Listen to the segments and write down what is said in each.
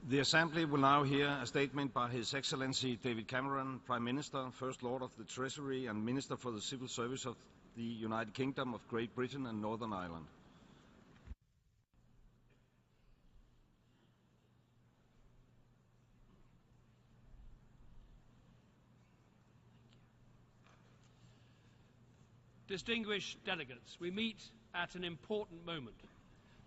The Assembly will now hear a statement by His Excellency David Cameron, Prime Minister, First Lord of the Treasury and Minister for the Civil Service of the United Kingdom of Great Britain and Northern Ireland. Distinguished delegates, we meet at an important moment.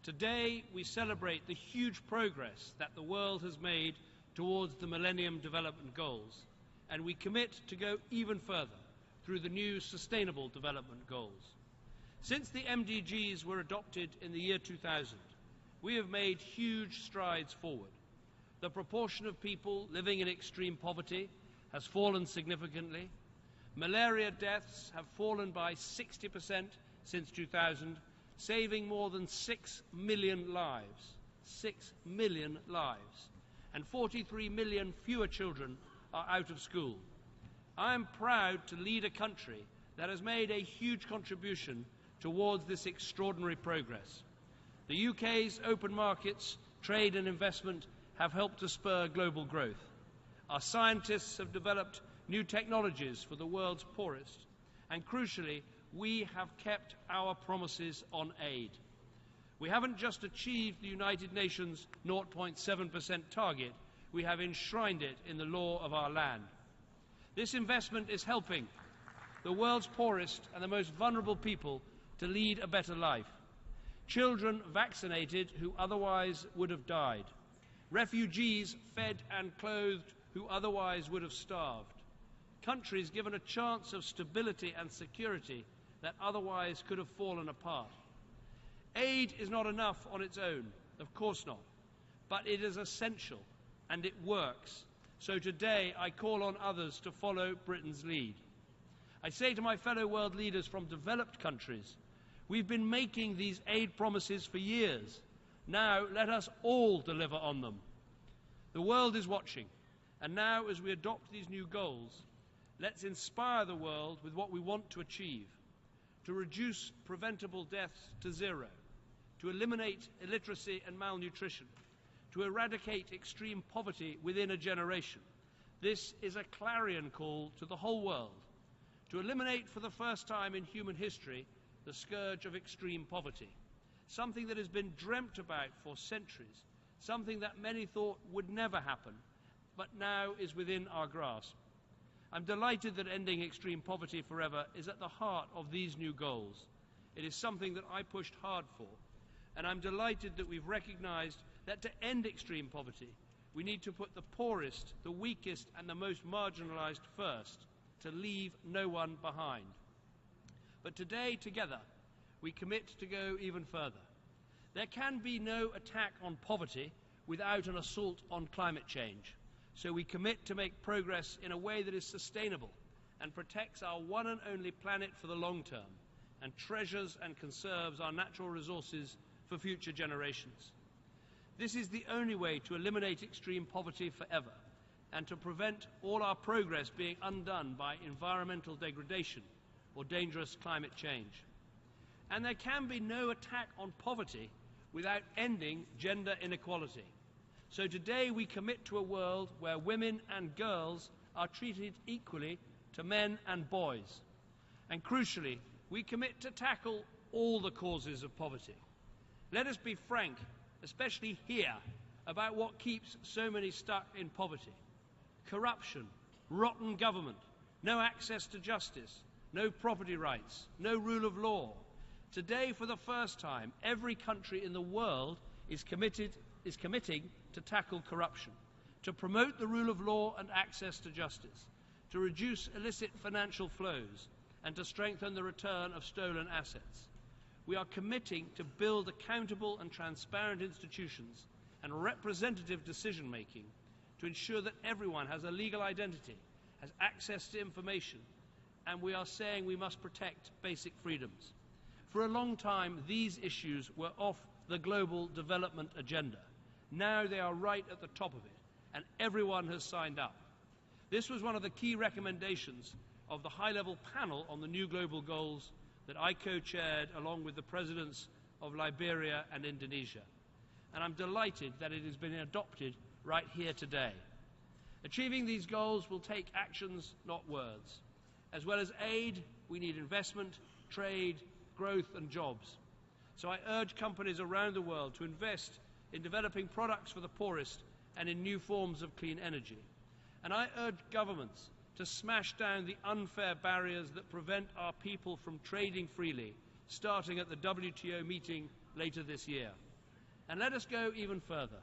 Today, we celebrate the huge progress that the world has made towards the Millennium Development Goals, and we commit to go even further through the new Sustainable Development Goals. Since the MDGs were adopted in the year 2000, we have made huge strides forward. The proportion of people living in extreme poverty has fallen significantly. Malaria deaths have fallen by 60% since 2000, saving more than 6 million lives. 6 million lives. And 43 million fewer children are out of school. I am proud to lead a country that has made a huge contribution towards this extraordinary progress. The UK's open markets, trade and investment have helped to spur global growth. Our scientists have developed new technologies for the world's poorest, and crucially, we have kept our promises on aid. We haven't just achieved the United Nations 0.7% target, we have enshrined it in the law of our land. This investment is helping the world's poorest and the most vulnerable people to lead a better life. Children vaccinated who otherwise would have died. Refugees fed and clothed who otherwise would have starved. Countries given a chance of stability and security that otherwise could have fallen apart. Aid is not enough on its own, of course not, but it is essential and it works. So today I call on others to follow Britain's lead. I say to my fellow world leaders from developed countries, we've been making these aid promises for years. Now let us all deliver on them. The world is watching, and now as we adopt these new goals, let's inspire the world with what we want to achieve: to reduce preventable deaths to zero, to eliminate illiteracy and malnutrition, to eradicate extreme poverty within a generation. This is a clarion call to the whole world, to eliminate for the first time in human history the scourge of extreme poverty, something that has been dreamt about for centuries, something that many thought would never happen, but now is within our grasp. I'm delighted that ending extreme poverty forever is at the heart of these new goals. It is something that I pushed hard for, and I'm delighted that we've recognized that to end extreme poverty, we need to put the poorest, the weakest, and the most marginalized first, to leave no one behind. But today, together, we commit to go even further. There can be no attack on poverty without an assault on climate change. So we commit to make progress in a way that is sustainable and protects our one and only planet for the long term, and treasures and conserves our natural resources for future generations. This is the only way to eliminate extreme poverty forever and to prevent all our progress being undone by environmental degradation or dangerous climate change. And there can be no attack on poverty without ending gender inequality. So today we commit to a world where women and girls are treated equally to men and boys. And crucially, we commit to tackle all the causes of poverty. Let us be frank, especially here, about what keeps so many stuck in poverty. Corruption, rotten government, no access to justice, no property rights, no rule of law. Today, for the first time, every country in the world is committing to tackle corruption, to promote the rule of law and access to justice, to reduce illicit financial flows, and to strengthen the return of stolen assets. We are committing to build accountable and transparent institutions and representative decision-making to ensure that everyone has a legal identity, has access to information, and we are saying we must protect basic freedoms. For a long time, these issues were off the global development agenda. Now they are right at the top of it, and everyone has signed up. This was one of the key recommendations of the high-level panel on the new global goals that I co-chaired along with the presidents of Liberia and Indonesia. And I'm delighted that it has been adopted right here today. Achieving these goals will take actions, not words. As well as aid, we need investment, trade, growth and jobs. So I urge companies around the world to invest in developing products for the poorest and in new forms of clean energy. And I urge governments to smash down the unfair barriers that prevent our people from trading freely, starting at the WTO meeting later this year. And let us go even further.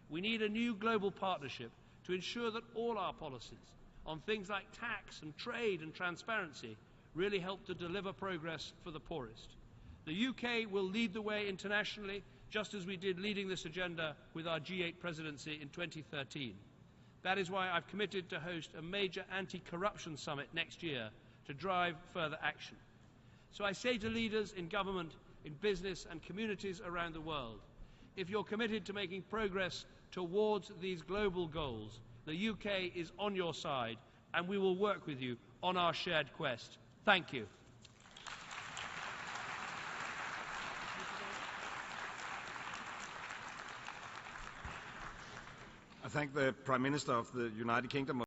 We need a new global partnership to ensure that all our policies on things like tax and trade and transparency really help to deliver progress for the poorest. The UK will lead the way internationally, just as we did leading this agenda with our G8 presidency in 2013. That is why I've committed to host a major anti-corruption summit next year to drive further action. So I say to leaders in government, in business and communities around the world, if you're committed to making progress towards these global goals, the UK is on your side and we will work with you on our shared quest. Thank you. I thank the Prime Minister of the United Kingdom